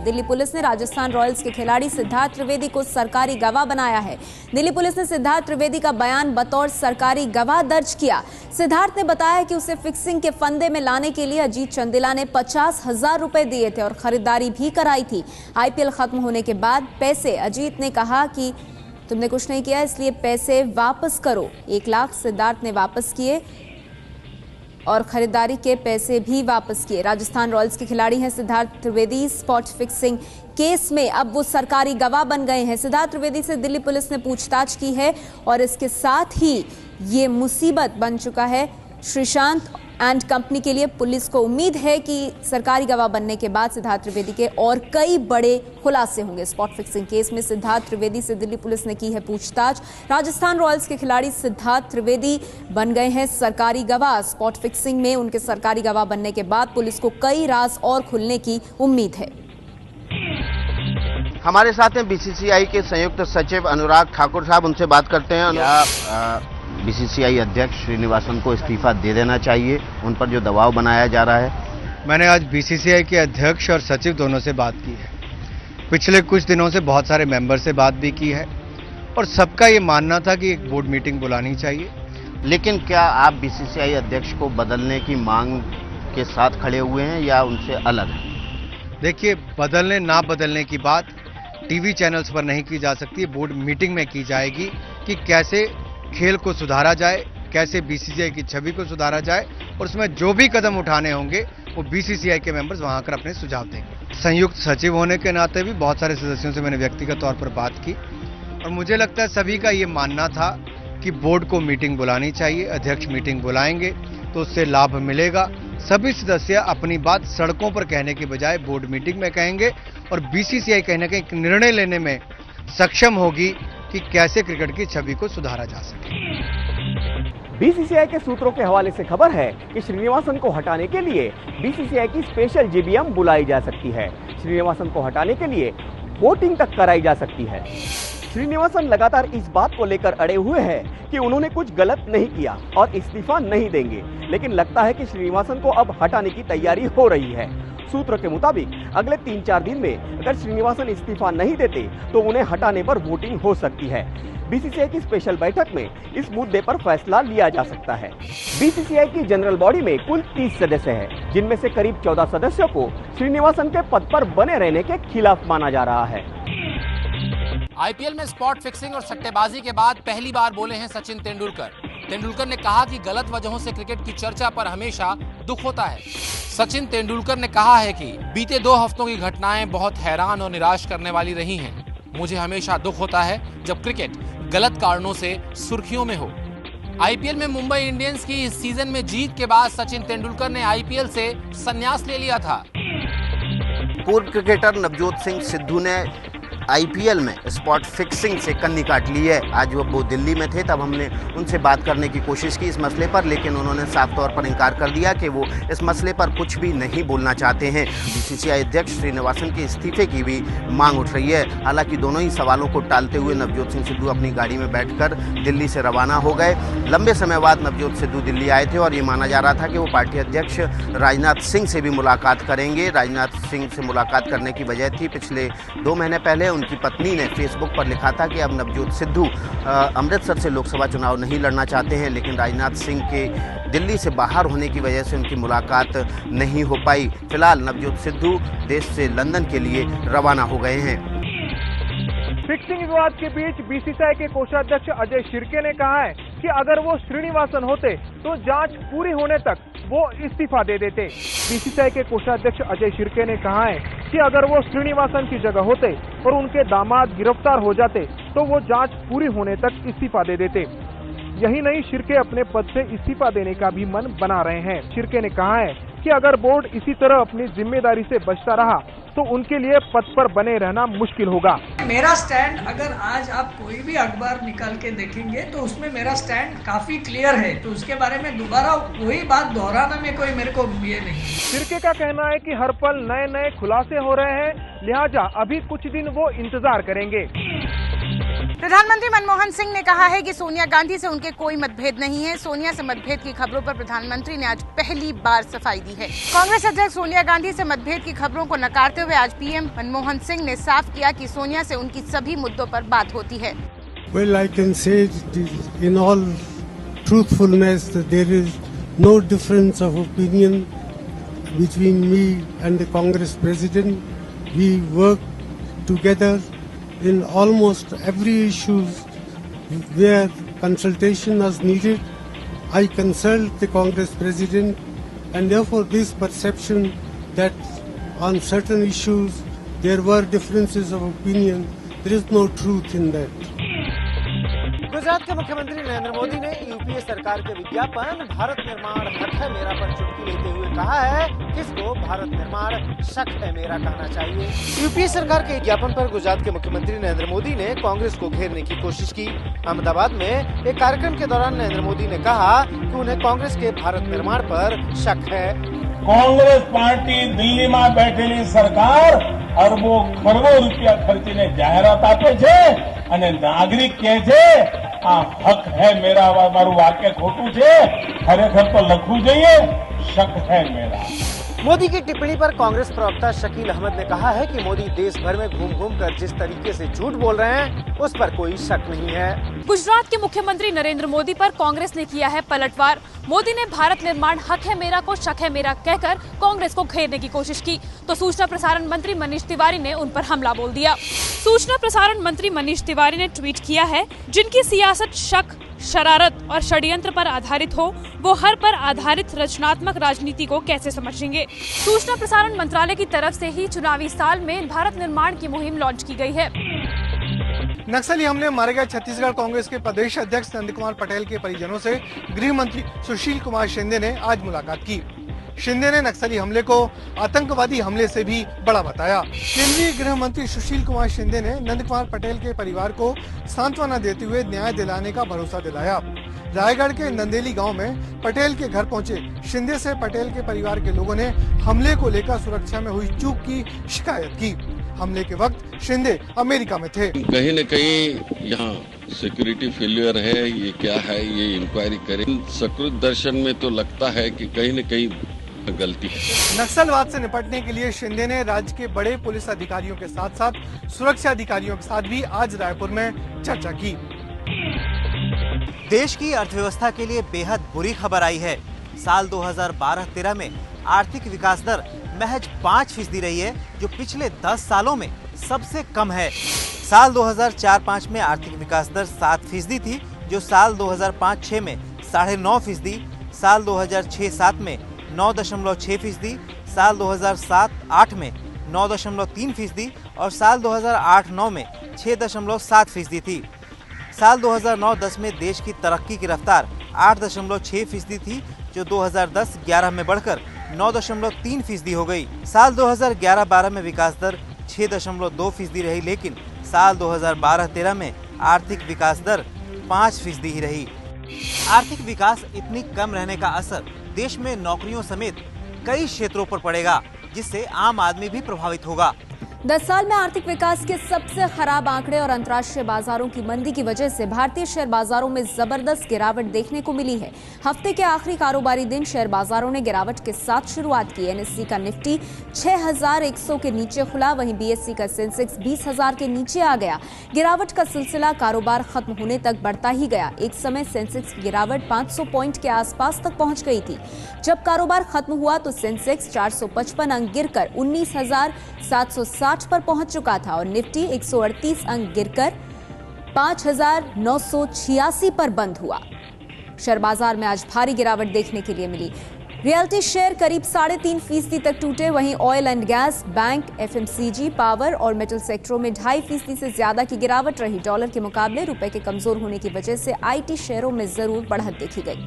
Delhi police ने Rajasthan Royals के खिलाड़ी सिद्धार्थ त्रिवेदी को सरकारी गवाह बनाया है। दिल्ली पुलिस ने सिद्धार्थ त्रिवेदी का बयान बतौर सरकारी गवाह दर्ज किया। सिद्धार्थ ने बताया कि उसे फिक्सिंग के फंदे में लाने के लिए अजीत चंदेला ने 50,000 रुपए दिए थे और खरीदारी भी कराई थी। आईपीएल खत्म होने के बाद पैसे अजीत ने कहा कि तुमने कुछ नहीं किया, इसलिए पैसे वापस करो। 1 लाख सिद्धार्थ ने वापस किए और खरीदारी के पैसे भी वापस किए। राजस्थान रॉयल्स के खिलाड़ी हैं Siddharth Trivedi. Spot fixing case में अब वो सरकारी गवाह बन गए हैं। सिद्धार्थ त्रिवेदी से दिल्ली पुलिस ने पूछताछ की है और इसके साथ ही ये मुसीबत बन चुका है श्रीशांत एंड कंपनी के लिए। पुलिस को उम्मीद है कि सरकारी गवाह बनने के बाद सिद्धार्थ त्रिवेदी के और कई बड़े खुलासे होंगे। स्पॉट फिक्सिंग केस में सिद्धार्थ त्रिवेदी से दिल्ली पुलिस ने की है पूछताछ। राजस्थान रॉयल्स के खिलाड़ी सिद्धार्थ त्रिवेदी बन गए हैं सरकारी गवाह। स्पॉट फिक्सिंग में उनके सरकारी गवाह बनने के बाद पुलिस को कई राज और खुलने की उम्मीद है। हमारे साथ हैं बीसीसीआई के संयुक्त सचिव अनुराग ठाकुर साहब, उनसे बात करते हैं। बीसीसीआई अध्यक्ष श्रीनिवासन को इस्तीफा दे देना चाहिए, उन पर जो दबाव बनाया जा रहा है? मैंने आज बीसीसीआई के अध्यक्ष और सचिव दोनों से बात की है। पिछले कुछ दिनों से बहुत सारे मेंबर से बात भी की है और सबका ये मानना था कि एक बोर्ड मीटिंग बुलानी चाहिए। लेकिन क्या आप बीसीसीआई अध्यक्ष को बदलने की मांग के साथ खड़े हुए हैं या उनसे अलग हैं? देखिए, बदलने ना बदलने की बात टीवी चैनल्स पर नहीं की जा सकती, बोर्ड मीटिंग में की जाएगी कि कैसे खेल को सुधारा जाए, कैसे बीसीसीआई की छवि को सुधारा जाए और उसमें जो भी कदम उठाने होंगे वो बीसीसीआई के मेंबर्स वहां आकर अपने सुझाव देंगे। संयुक्त सचिव होने के नाते भी बहुत सारे सदस्यों से मैंने व्यक्तिगत तौर पर बात की और मुझे लगता है सभी का ये मानना था कि बोर्ड को मीटिंग बुलानी चाहिए। अध्यक्ष मीटिंग बुलाएंगे तो उससे लाभ मिलेगा। सभी सदस्य अपनी बात सड़कों पर कहने के बजाय बोर्ड मीटिंग में कहेंगे और बीसीसीआई कहीं ना कहीं एक निर्णय लेने में सक्षम होगी कि कैसे क्रिकेट की छवि को सुधारा जा सके। बीसीसीआई के सूत्रों के हवाले से खबर है कि श्रीनिवासन को हटाने के लिए बीसीसीआई की स्पेशल जीबीएम बुलाई जा सकती है। श्रीनिवासन को हटाने के लिए वोटिंग तक कराई जा सकती है। श्रीनिवासन लगातार इस बात को लेकर अड़े हुए हैं कि उन्होंने कुछ गलत नहीं किया और इस्तीफा नहीं देंगे, लेकिन लगता है कि श्रीनिवासन को अब हटाने की तैयारी हो रही है। सूत्रों के मुताबिक अगले 3-4 दिन में अगर श्रीनिवासन इस्तीफा नहीं देते तो उन्हें हटाने पर वोटिंग हो सकती है। बीसीसीआई की स्पेशल बैठक में इस मुद्दे पर फैसला लिया जा सकता है। बीसीसीआई की जनरल बॉडी में कुल 30 सदस्य हैं, जिनमें से करीब 14 सदस्यों को श्रीनिवासन के पद पर बने रहने के खिलाफ माना जा रहा है। आईपीएल में स्पॉट फिक्सिंग और सट्टेबाजी के बाद पहली बार बोले हैं सचिन तेंदुलकर। तेंदुलकर ने कहा कि गलत वजहों से क्रिकेट की चर्चा पर हमेशा दुख होता है। सचिन तेंदुलकर ने कहा है कि बीते 2 हफ्तों की घटनाएं बहुत हैरान और निराश करने वाली रही हैं। मुझे हमेशा दुख होता है जब क्रिकेट गलत कारणों से सुर्खियों में हो। आईपीएल में मुंबई इंडियंस की इस सीजन में जीत के बाद सचिन तेंदुलकर ने आईपीएल से संन्यास ले लिया था। पूर्व क्रिकेटर नवजोत सिंह सिद्धू ने आईपीएल में स्पॉट फिक्सिंग से कन्नी काट ली है। आज वो दिल्ली में थे, तब हमने उनसे बात करने की कोशिश की इस मसले पर, लेकिन उन्होंने साफ तौर पर इनकार कर दिया कि वो इस मसले पर कुछ भी नहीं बोलना चाहते हैं। बीसीसीआई अध्यक्ष श्रीनिवासन के इस्तीफे की भी मांग उठ रही है। हालांकि दोनों ही सवालों को टालते हुए नवजोत सिंह सिद्धू अपनी गाड़ी में बैठकर दिल्ली से रवाना हो गए। लंबे समय बाद नवजोत सिद्धू दिल्ली आए थे और ये माना जा रहा था कि वो पार्टी अध्यक्ष राजनाथ सिंह से भी मुलाकात करेंगे। राजनाथ सिंह से मुलाकात करने की वजह थी, पिछले 2 महीने पहले उनकी पत्नी ने फेसबुक पर लिखा था कि अब नवजोत सिद्धू अमृतसर से लोकसभा चुनाव नहीं लड़ना चाहते हैं, लेकिन राजनाथ सिंह के दिल्ली से बाहर होने की वजह से उनकी मुलाकात नहीं हो पाई। फिलहाल नवजोत सिद्धू देश से लंदन के लिए रवाना हो गए हैं। फिक्सिंग विवाद के बीच बीसीसीआई के कोषाध्यक्ष अजय शिर्के ने कहा है कि अगर वो श्रीनिवासन होते तो जांच पूरी होने तक वो इस्तीफा दे देते। बीसीसीआई के कोषाध्यक्ष अजय शिर्के ने कहा है कि अगर वो श्रीनिवासन की जगह होते और उनके दामाद गिरफ्तार हो जाते तो वो जांच पूरी होने तक इस्तीफा दे देते। यही नहीं, शिर्के अपने पद से इस्तीफा देने का भी मन बना रहे हैं। शिर्के ने कहा है कि अगर बोर्ड इसी तरह अपनी जिम्मेदारी से बचता रहा तो उनके लिए पद पर बने रहना मुश्किल होगा। मेरा स्टैंड अगर आज आप कोई भी अखबार निकाल के देखेंगे तो उसमें मेरा स्टैंड काफी क्लियर है, तो उसके बारे में दोबारा वही बात दोहराना में कोई मेरे को ये नहीं। शिर्के का कहना है कि हर पल नए नए खुलासे हो रहे हैं, लिहाजा अभी कुछ दिन वो इंतजार करेंगे। प्रधानमंत्री मनमोहन सिंह ने कहा है कि सोनिया गांधी से उनके कोई मतभेद नहीं है। सोनिया से मतभेद की खबरों पर प्रधानमंत्री ने आज पहली बार सफाई दी है। कांग्रेस अध्यक्ष सोनिया गांधी से मतभेद की खबरों को नकारते हुए आज पीएम मनमोहन सिंह ने साफ किया कि सोनिया से उनकी सभी मुद्दों पर बात होती है। Well, I can say in all truthfulness that there is no difference of opinion between me and the Congress president. We work together in almost every issue where consultation is needed. I consult the Congress president, and therefore this perception that on certain issues there were differences of opinion, there is no truth in that. Gujarat के मुख्यमंत्री नरेंद्र मोदी ने UPA सरकार के विज्ञापन भारत निर्माण हक है मेरा पर चुटकी लेते हुए कहा है किसको भारत निर्माण शक है मेरा कहना चाहिए। यूपीए सरकार के विज्ञापन पर गुजरात के मुख्यमंत्री नरेंद्र मोदी ने कांग्रेस को घेरने की कोशिश की। अहमदाबाद में एक कार्यक्रम के दौरान नरेंद्र मोदी ने कहा कि उन्हें कांग्रेस के भारत निर्माण पर शक है। कांग्रेस पार्टी दिल्ली में बैठेली सरकार अरबों खरबों रुपया खर्चीने जाहेरात आपे छे અને નાગરિક કહે છે આ હક હે મેરા મારું વાક્ય ખોટું છે ખરેખર તો લખવું જોઈએ શક હે મેરા। मोदी की टिप्पणी पर कांग्रेस प्रवक्ता शकील अहमद ने कहा है कि मोदी देश भर में घूम घूम कर जिस तरीके से झूठ बोल रहे हैं उस पर कोई शक नहीं है। गुजरात के मुख्यमंत्री नरेंद्र मोदी पर कांग्रेस ने किया है पलटवार। मोदी ने भारत निर्माण हक है मेरा को शक है मेरा कहकर कांग्रेस को घेरने की कोशिश की तो सूचना प्रसारण मंत्री मनीष तिवारी ने उन पर हमला बोल दिया। सूचना प्रसारण मंत्री मनीष तिवारी ने ट्वीट किया है, जिनकी सियासत शक, शरारत और षड्यंत्र पर आधारित हो वो हर पर आधारित रचनात्मक राजनीति को कैसे समझेंगे। सूचना प्रसारण मंत्रालय की तरफ से ही चुनावी साल में भारत निर्माण की मुहिम लॉन्च की गई है। नक्सली हमले में मारे गए छत्तीसगढ़ कांग्रेस के प्रदेश अध्यक्ष नंद कुमार पटेल के परिजनों से गृह मंत्री सुशील कुमार शिंदे ने आज मुलाकात की। शिंदे ने नक्सली हमले को आतंकवादी हमले से भी बड़ा बताया। केंद्रीय गृह मंत्री सुशील कुमार शिंदे ने नंद कुमार पटेल के परिवार को सांत्वना देते हुए न्याय दिलाने का भरोसा दिलाया। रायगढ़ के नंदेली गांव में पटेल के घर पहुंचे शिंदे से पटेल के परिवार के लोगों ने हमले को लेकर सुरक्षा में हुई चूक की शिकायत की। हमले के वक्त शिंदे अमेरिका में थे। कहीं न कहीं यहाँ सिक्योरिटी फेलियर है, ये क्या है, ये इंक्वायरी करें। सकृत दर्शन में तो लगता है कि कहीं न कहीं गलती है। नक्सलवाद से निपटने के लिए शिंदे ने राज्य के बड़े पुलिस अधिकारियों के साथ साथ सुरक्षा अधिकारियों के साथ भी आज रायपुर में चर्चा की। देश की अर्थव्यवस्था के लिए बेहद बुरी खबर आई है। साल 2012-13 में आर्थिक विकास दर महज 5% रही है, जो पिछले 10 सालों में सबसे कम है। साल 2004-5 में आर्थिक विकास दर 7% थी, जो साल 2005-6 में 9.5%, साल 2006-7 में 9.6%, साल 2007-8 में 9.3% और साल 2008-9 में 6.7% थी। साल 2009-10 में देश की तरक्की की रफ्तार 8.6% थी, जो 2010-11 में बढ़कर 9.3% हो गई। साल 2011-12 में विकास दर 6.2% रही, लेकिन साल 2012-13 में आर्थिक विकास दर 5% ही रही। आर्थिक विकास इतनी कम रहने का असर देश में नौकरियों समेत कई क्षेत्रों पर पड़ेगा, जिससे आम आदमी भी प्रभावित होगा। 10 साल में आर्थिक विकास के सबसे खराब आंकड़े और अंतर्राष्ट्रीय बाजारों की मंदी की वजह से भारतीय शेयर बाजारों में जबरदस्त गिरावट देखने को मिली है। हफ्ते के आखिरी कारोबारी दिन शेयर बाजारों ने गिरावट के साथ शुरुआत की। एनएसई का निफ्टी 6100 के नीचे खुला, वहीं बीएसई का सेंसेक्स 20,000 के नीचे आ गया। गिरावट का सिलसिला कारोबार खत्म होने तक बढ़ता ही गया। एक समय सेंसेक्स की गिरावट 500 पॉइंट के आसपास तक पहुंच गई थी। जब कारोबार खत्म हुआ तो सेंसेक्स 455 अंक गिरकर 19,760 पर पहुंच चुका था और निफ्टी 138 अंक गिरकर 5,986 पर बंद हुआ। शेयर बाजार में आज भारी गिरावट देखने के लिए मिली। रियल्टी शेयर करीब 3.5% तक टूटे, वहीं oil and gas, bank, FMCG, power और मेटल सेक्टरों में 2.5% से ज्यादा की गिरावट रही। डॉलर के मुकाबले रुपए के कमजोर होने की वजह से आईटी शेयरों में जरूर बढ़त देखी गई।